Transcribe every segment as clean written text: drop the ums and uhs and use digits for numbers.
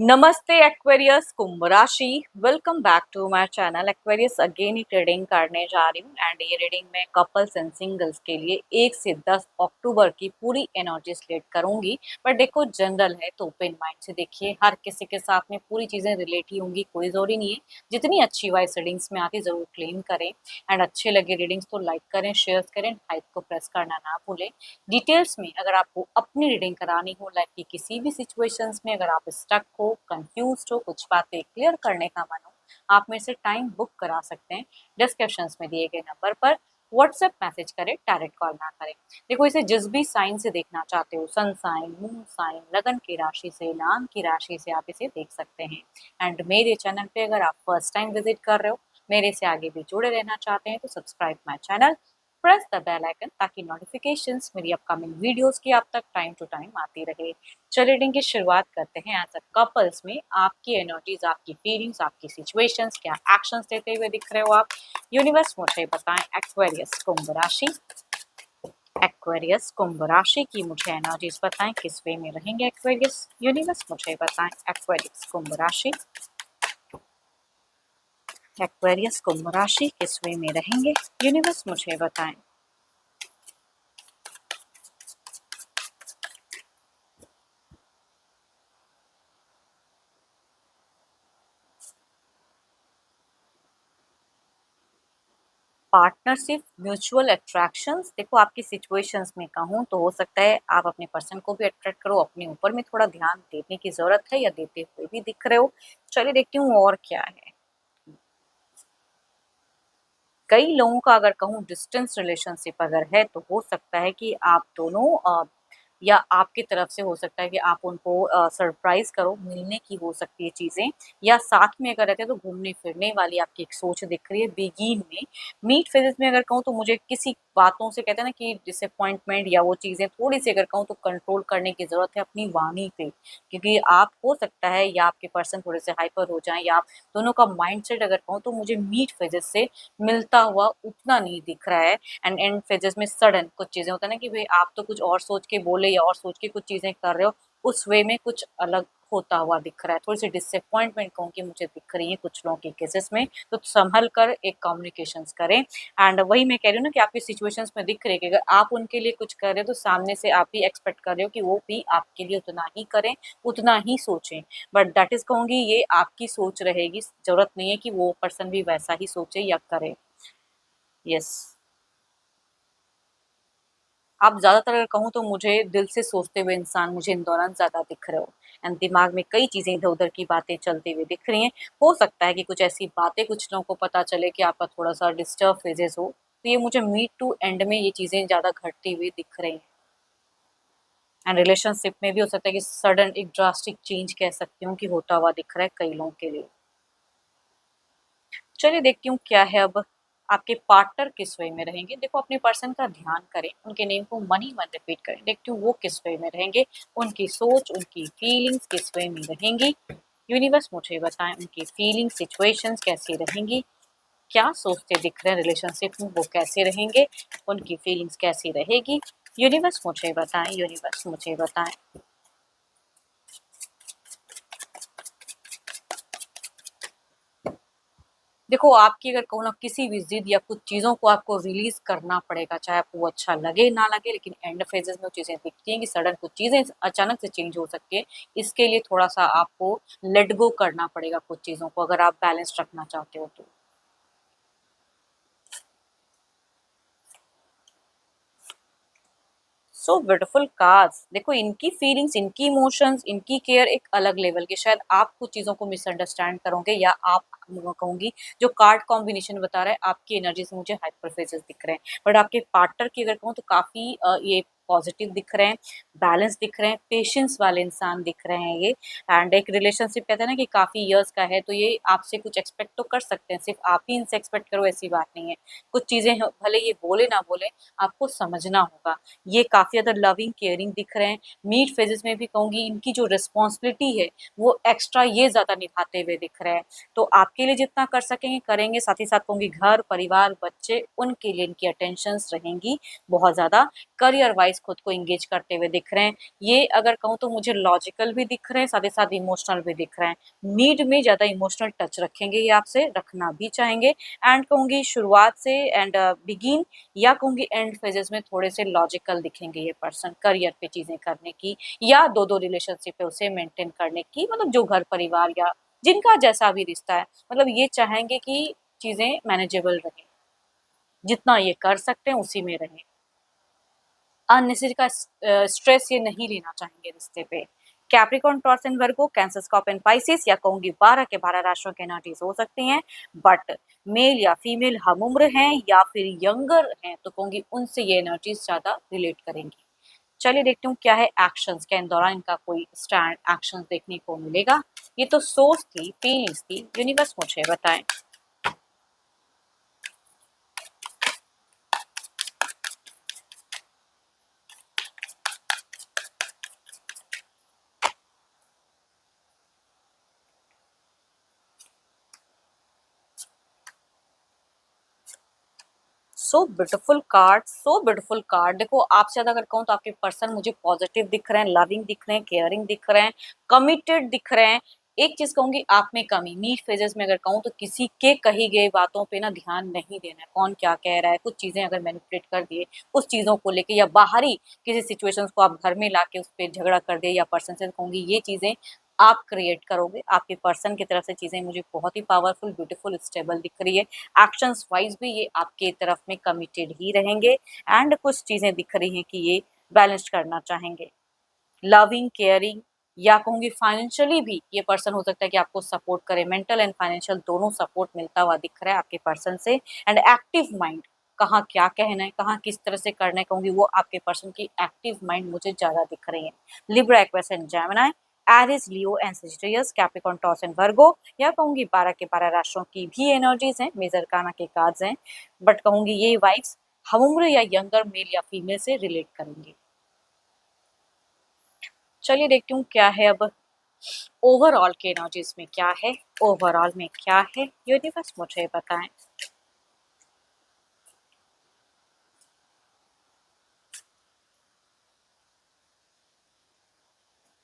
नमस्ते एक्वेरियस कुंभ राशि। Welcome back to my channel Aquarius. Again ही ट्रेडिंग करने जा रही हूँ एंड ये रीडिंग में कपल्स एंड सिंगल्स के लिए 1 से 10 अक्टूबर की पूरी एनर्जी लेट करूंगी। पर देखो जनरल है तो ओपन माइंड से देखिए, हर किसी के साथ में पूरी चीजें रिलेट ही होंगी, कोई जरूरी नहीं है। जितनी अच्छी वाइज रीडिंग्स में आती जरूर क्लेम करें एंड अच्छे लगे रीडिंग्स तो लाइक करें, शेयर करें, हाइप को प्रेस करना ना भूलें। डिटेल्स में अगर आपको अपनी रीडिंग करानी हो, लाइफ की किसी भी सिचुएशंस में अगर आप स्टक हो, कंफ्यूज हो, कुछ बातें क्लियर करने का मन हो, आप मेरे से टाइम बुक करा सकते हैं। डिस्क्रिप्शंस में दिए गए नंबर पर व्हाट्सएप मैसेज करें, डायरेक्ट कॉल ना करें। देखो, इसे जिस भी साइन से देखना चाहते हो, सन साइन, मून साइन, लगन की राशि से, नाम की राशि से आप इसे देख सकते हैं। एंड मेरे चैनल पे अगर आप फर्स्ट टाइम विजिट कर रहे हो, मेरे से आगे भी जुड़े रहना चाहते हैं तो subscribe my channel, press the bell icon ताकि नोटिफिकेशंस मेरी अपकमिंग वीडियोस की आप तक टाइम टू टाइम आती रहे। चलिए रीडिंग की शुरुआत करते हैं। एज अ कपल्स में आपकी एनर्जीज, आपकी फीलिंग्स, आपकी सिचुएशंस, क्या एक्शंस लेते हुए दिख रहे हो आप, यूनिवर्स मुझे बताएं। एक्वेरियस कुंभ राशि, एक्वेरियस कुंभ राशि की मुझे एनर्जीज बताएं, किस वे में रहेंगे एक्वेरियस, यूनिवर्स मुझे बताएं। एक्वेरियस कुंभ राशि, एक्वेरियस कुंभ राशि किस वे में रहेंगे, यूनिवर्स मुझे बताएं। Partnership, mutual attractions. देखो, आपकी सिचुएशंस में कहूँ तो हो सकता है आप अपने पर्सन को भी अट्रैक्ट करो, अपने ऊपर में थोड़ा ध्यान देने की जरूरत है या देते हुए भी दिख रहे हो। चलिए देखती हूँ और क्या है। कई लोगों का अगर कहूँ डिस्टेंस रिलेशनशिप अगर है तो हो सकता है कि आप दोनों या आपकी तरफ से हो सकता है कि आप उनको सरप्राइज करो, मिलने की हो सकती है चीजें, या साथ में अगर रहते हैं तो घूमने फिरने वाली आपकी एक सोच दिख रही है। बिगिन में मीट फेजेस में अगर कहूँ तो मुझे किसी बातों से कहते हैं ना कि डिसअपॉइंटमेंट या वो चीजें थोड़ी सी अगर कहूँ तो कंट्रोल करने की जरूरत है अपनी वाणी पे, क्योंकि आप हो सकता है या आपके पर्सन थोड़े से हाइपर हो जाएं, या आप दोनों का माइंडसेट अगर कहूँ तो मुझे मीट फेजेस से मिलता हुआ उतना नहीं दिख रहा है। एंड एंड फेजेस में सडन कुछ चीजें होता है ना कि भाई आप तो कुछ और सोच के बोले या और सोच के कुछ चीजें कर रहे हो, उस वे में कुछ अलग होता हुआ दिख रहा है। थोड़ी सी डिसअपॉइंटमेंट कहूँ कि मुझे दिख रही है कुछ लोगों के केसेस में, तो संभल कर एक कम्युनिकेशन करें। एंड वही मैं कह रही हूँ ना कि आपकी सिचुएशंस में दिख रही है कि अगर आप उनके लिए कुछ कर रहे हो तो सामने से आप भी एक्सपेक्ट कर रहे हो कि वो भी आपके लिए उतना ही करें, उतना ही सोचें। बट दैट इज कहूंगी ये आपकी सोच रहेगी, जरूरत नहीं है कि वो पर्सन भी वैसा ही सोचे या करे। यस, आप ज़्यादातर अगर कहूँ तो मुझे दिल से सोचते हुए इंसान मुझे इन दौरान ज़्यादा दिख रहे हो। एंड दिमाग में कई चीज़ें इधर-उधर की बातें चलती हुई दिख रही हैं। हो सकता है कि कुछ ऐसी बातें कुछ लोगों को पता चले कि आपका थोड़ा-सा डिस्टर्ब फेजेज़ हो। तो ये मुझे मिड टू एंड में ये चीज़ें ज़्यादा घटती हुई दिख रही हैं। एंड रिलेशनशिप में भी हो सकता है कि सडन एक ड्रास्टिक चेंज कह सकती हूँ कि होता हुआ दिख रहा है कई लोगों के लिए। चलिए देखती हूँ क्या है अब। आपके पार्टनर किस वे में रहेंगे, देखो अपने पर्सन का ध्यान करें, उनके नेम को मन ही मन रिपीट करें। देखती हूँ वो किस वे में रहेंगे, उनकी सोच, उनकी फीलिंग्स किस वे में रहेंगी। यूनिवर्स मुझे बताएं उनकी फीलिंग्स, सिचुएशंस कैसी रहेंगी, क्या सोचते दिख रहे हैं रिलेशनशिप में, वो कैसे रहेंगे, उनकी फीलिंग्स कैसी रहेगी। यूनिवर्स मुझे बताएं, यूनिवर्स मुझे बताएं। देखो, आपकी अगर कहूँ ना किसी भी ज़िद या कुछ चीज़ों को आपको रिलीज़ करना पड़ेगा, चाहे आपको वो अच्छा लगे ना लगे, लेकिन एंड फेजेज़ में वो चीज़ें दिखती हैं कि सडन कुछ चीज़ें अचानक से चेंज हो सकती है। इसके लिए थोड़ा-सा आपको लेट गो करना पड़ेगा कुछ चीज़ों को, अगर आप बैलेंस रखना चाहते हो तो। So beautiful cards. देखो, इनकी फीलिंग्स, इनकी इमोशंस, इनकी केयर एक अलग लेवल की। शायद आप कुछ चीज़ों को मिसअंडरस्टैंड करोगे, या आप मैं कहूँगी जो कार्ड कॉम्बिनेशन बता रहा है आपकी एनर्जी से मुझे हाइपर फेजेस दिख रहे हैं। बट आपके पार्टनर की अगर कहूँ तो काफ़ी ये पॉजिटिव दिख रहे हैं, बैलेंस दिख रहे हैं, पेशेंस वाले इंसान दिख रहे हैं ये। एंड एक रिलेशनशिप कहते हैं ना कि काफ़ी इयर्स का है, तो ये आपसे कुछ एक्सपेक्ट तो कर सकते हैं, सिर्फ आप ही इनसे एक्सपेक्ट करो ऐसी बात नहीं है। कुछ चीज़ें भले ये बोले ना बोले, आपको समझना होगा। ये काफ़ी ज़्यादा लविंग, केयरिंग दिख रहे हैं। मिड फेजेस में भी कहूँगी इनकी जो रिस्पॉन्सिबिलिटी है, वो एक्स्ट्रा ये ज़्यादा निभाते हुए दिख रहे हैं। तो आपके लिए जितना कर सकेंगे करेंगे, साथ ही साथ कहूँगी घर, परिवार, बच्चे, उनके लिए इनकी अटेंशंस रहेंगी बहुत ज़्यादा। करियर वाइज़ वाइज खुद को इंगेज करते हुए दिख रहे हैं। ये अगर कहूँ तो मुझे लॉजिकल भी दिख रहे हैं, साथ ही साथ इमोशनल भी दिख रहे हैं। नीड में ज़्यादा इमोशनल टच रखेंगे, ये आपसे रखना भी चाहेंगे। एंड कहूँगी शुरुआत से एंड बिगिन या कहूँगी एंड फेजेस में थोड़े से लॉजिकल दिखेंगे ये पर्सन, करियर पे चीज़ें करने की या दो रिलेशनशिप है उसे मेंटेन करने की, मतलब जो घर परिवार या जिनका जैसा भी रिश्ता है, मतलब ये चाहेंगे कि चीज़ें मैनेजेबल रहें, जितना ये कर सकते हैं उसी में रहें। अननेसेसरी का स्ट्रेस ये नहीं लेना चाहेंगे रिश्ते पे। Capricorn, Taurus and Virgo, cancer, scorpion, Pisces या कहूँगी 12 के 12 राशियों की एनर्जीज हो सकती हैं। बट मेल या फीमेल हम उम्र हैं या फिर यंगर हैं तो कहूँगी उनसे ये एनर्जीज ज़्यादा रिलेट करेंगी। चलिए देखती हूँ क्या है एक्शंस, क्या इन दौरान इनका कोई स्टैंड एक्शंस देखने को मिलेगा। ये तो सोच थी, फीलिंग्स थी, यूनिवर्स मुझे बताएं। So beautiful card, so beautiful card. देखो आपसे ज्यादा अगर कहूँ तो आपके पर्सन मुझे पॉजिटिव दिख रहे हैं, लविंग दिख रहे हैं, केयरिंग दिख रहे हैं, कमिटेड दिख रहे हैं। एक चीज कहूंगी आप में कमी, मीट फेजेस में अगर कहूँ तो किसी के कही गई बातों पे ना ध्यान नहीं देना है, कौन क्या कह रहा है, कुछ चीजें अगर मैनिपुलेट कर दिए उस चीजों को लेके या बाहरी किसी सिचुएशंस को आप घर में लाके उस पर झगड़ा कर दिए या पर्सन से कहूंगी ये चीजें आप क्रिएट करोगे। आपके पर्सन की तरफ से चीजें मुझे बहुत ही पावरफुल, ब्यूटीफुल, स्टेबल दिख रही है। एक्शंस वाइज भी ये आपके तरफ में कमिटेड ही रहेंगे। एंड कुछ चीजें दिख रही हैं कि ये बैलेंस करना चाहेंगे, लविंग, केयरिंग या कहूंगी फाइनेंशियली भी ये पर्सन हो सकता है कि आपको सपोर्ट करे, मेंटल एंड फाइनेंशियल दोनों सपोर्ट मिलता हुआ दिख रहा है आपके पर्सन से। एंड एक्टिव माइंड, कहाँ क्या कहना है, कहाँ किस तरह से करना है, कहूंगी वो आपके पर्सन की एक्टिव माइंड मुझे ज्यादा दिख रही है। Libra, Aquarius and Gemini, Aries, Leo and Sagittarius, Capricorn, Taurus and Virgo या कहूंगी 12 के 12 राशियों की भी एनर्जीज हैं, मेजर काना के कार्ड्स हैं। बट कहूंगी ये वाइब्स हम उम्र या यंगर मेल या फीमेल से रिलेट करेंगे। चलिए देखती हूँ क्या है अब ओवरऑल के एनर्जीज में क्या है, ओवरऑल में क्या है, यूनिवर्स मुझे बताएं।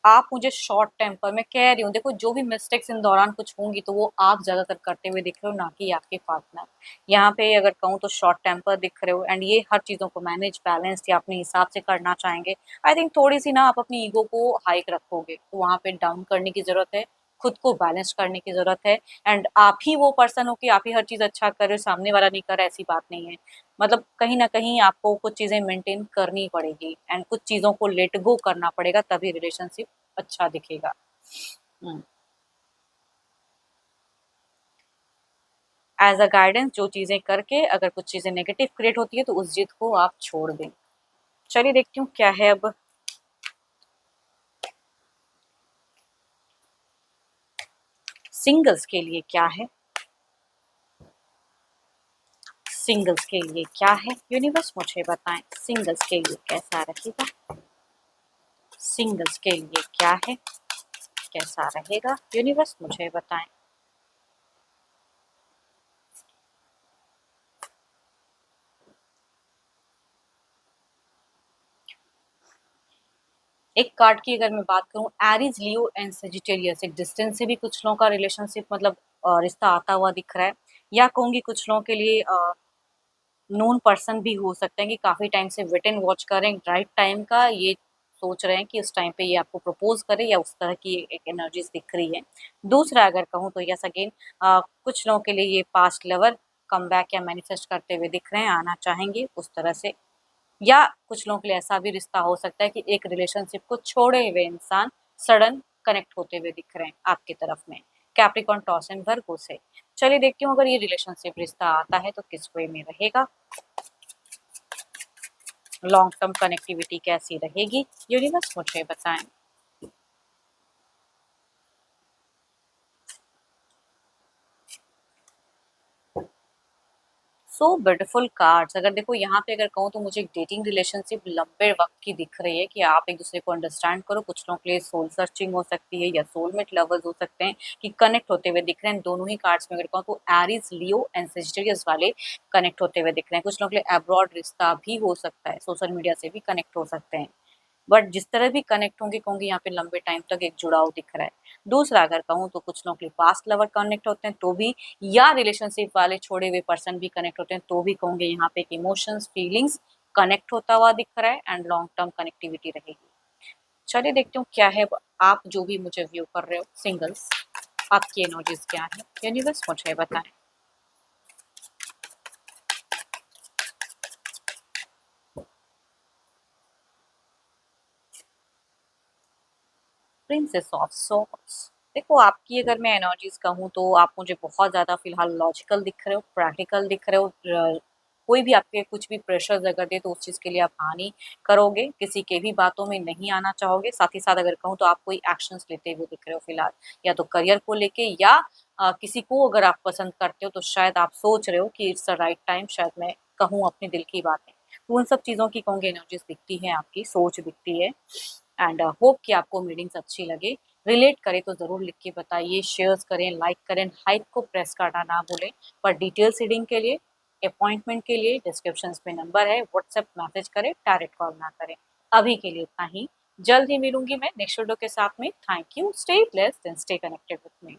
आप मुझे शॉर्ट टेम्पर, मैं कह रही हूँ देखो जो भी मिस्टेक्स इन दौरान कुछ होंगी तो वो आप ज्यादातर करते हुए दिख रहे हो, ना कि आपके पार्टनर। यहाँ पे अगर कहूँ तो शॉर्ट टेम्पर दिख रहे हो एंड ये हर चीजों को मैनेज, बैलेंस या अपने हिसाब से करना चाहेंगे। आई थिंक थोड़ी सी ना आप अपनी ईगो को हाइक रखोगे तो वहां पे डाउन करने की जरूरत है, खुद को बैलेंस करने की जरूरत है। एंड आप ही वो पर्सन हो कि आप ही हर चीज अच्छा कर रहे हो, सामने वाला नहीं कर रहा, ऐसी बात नहीं है। मतलब कहीं ना कहीं आपको कुछ चीजें मेंटेन करनी पड़ेगी एंड कुछ चीजों को लेट गो करना पड़ेगा, तभी रिलेशनशिप अच्छा दिखेगा। एज अ गाइडेंस जो चीजें करके अगर कुछ चीजें नेगेटिव क्रिएट होती है तो उस जिद को आप छोड़ दें। चलिए देखती हूँ क्या है अब सिंगल्स के लिए क्या है, सिंगल्स के लिए क्या है, यूनिवर्स मुझे बताएं सिंगल्स के लिए कैसा रहेगा, सिंगल्स के लिए क्या है, कैसा रहेगा, यूनिवर्स मुझे बताएं। एक कार्ड की अगर मैं बात करूं, एरीज, लियो एंड सेजिटेरियस, एक डिस्टेंस से भी कुछ लोगों का रिलेशनशिप मतलब रिश्ता आता हुआ दिख रहा है। या कहूंगी कुछ लोगों के लिए नोन पर्सन भी हो सकते हैं कि काफी टाइम से वेट एंड वॉच कर रहे हैं राइट टाइम का, ये सोच रहे हैं कि उस टाइम पे ये आपको प्रपोज करे या उस तरह की एक एनर्जीज दिख रही है। दूसरा अगर कहूँ तो यस अगेन कुछ लोगों के लिए ये पास्ट लवर कम बैक या मैनिफेस्ट करते हुए दिख रहे हैं, आना चाहेंगे उस तरह से। या कुछ लोगों के लिए ऐसा भी रिश्ता हो सकता है कि एक रिलेशनशिप को छोड़े हुए इंसान सडन कनेक्ट होते हुए दिख रहे हैं आपकी तरफ में, कैप्रिकॉर्न, टॉरस एंड वर्गो से। चलिए देखती हूँ अगर ये रिलेशनशिप रिश्ता आता है तो किस वे में रहेगा, लॉन्ग टर्म कनेक्टिविटी कैसी रहेगी, यूनिवर्स मुझे बताएं। So beautiful cards. अगर देखो यहाँ पे अगर कहूँ तो मुझे एक डेटिंग रिलेशनशिप लंबे वक्त की दिख रही है कि आप एक दूसरे को अंडरस्टैंड करो। कुछ लोगों के लिए सोल सर्चिंग हो सकती है या सोलमेट लवर्स हो सकते हैं कि कनेक्ट होते हुए दिख रहे हैं। दोनों ही कार्ड्स में अगर कहूँ तो एरीज, लियो एंड सेजिटेरियस वाले कनेक्ट होते हुए दिख रहे हैं। कुछ लोगों के लिए अब्रॉड रिश्ता भी हो सकता है, सोशल मीडिया से भी कनेक्ट हो सकते हैं। बट जिस तरह भी कनेक्ट होंगे कहूँगी यहाँ पे लंबे टाइम तक एक जुड़ाव दिख रहा है। दूसरा अगर कहूँ तो कुछ लोगों के लिए पास्ट लवर कनेक्ट होते हैं तो भी, या रिलेशनशिप वाले छोड़े हुए पर्सन भी कनेक्ट होते हैं तो भी कहूँगी यहाँ पे इमोशंस, फीलिंग्स कनेक्ट होता हुआ दिख रहा है एंड लॉन्ग टर्म कनेक्टिविटी रहेगी। चलिए देखते हूँ क्या है। आप जो भी मुझे व्यू कर रहे हो सिंगल्स, आपकी एनर्जीज क्या है, यूनिवर्स मुझे बताएं। Princess of swords. देखो आपकी अगर मैं एनर्जीज कहूँ तो आप मुझे बहुत ज़्यादा फिलहाल लॉजिकल दिख रहे हो, प्रैक्टिकल दिख रहे हो। कोई भी आपके कुछ भी प्रेशर्स अगर दे तो उस चीज़ के लिए आप हाँ नहीं करोगे, किसी के भी बातों में नहीं आना चाहोगे। साथ ही साथ अगर कहूँ तो आप कोई एक्शंस लेते हुए दिख रहे हो फिलहाल, या तो करियर को लेके या किसी को अगर आप पसंद करते हो तो शायद आप सोच रहे हो कि इट्स द राइट टाइम, शायद मैं कहूँ अपने दिल की बातें। तो उन सब चीज़ों की कहूँगी एनर्जीज दिखती है, आपकी सोच दिखती है। एंड होप कि आपको रीडिंग्स अच्छी लगे। रिलेट करे तो ज़रूर लिख के बताइए, शेयर्स करें, लाइक करें, हाइप को प्रेस करना ना भूलें। पर डिटेल्स रीडिंग के लिए, अपॉइंटमेंट के लिए डिस्क्रिप्शन में नंबर है, व्हाट्सएप मैसेज करें, डायरेक्ट कॉल ना करें। अभी के लिए इतना ही। जल्द ही मिलूंगी मैं नेक्स्ट वीडियो के साथ में। Thank you, stay blessed and stay connected with me.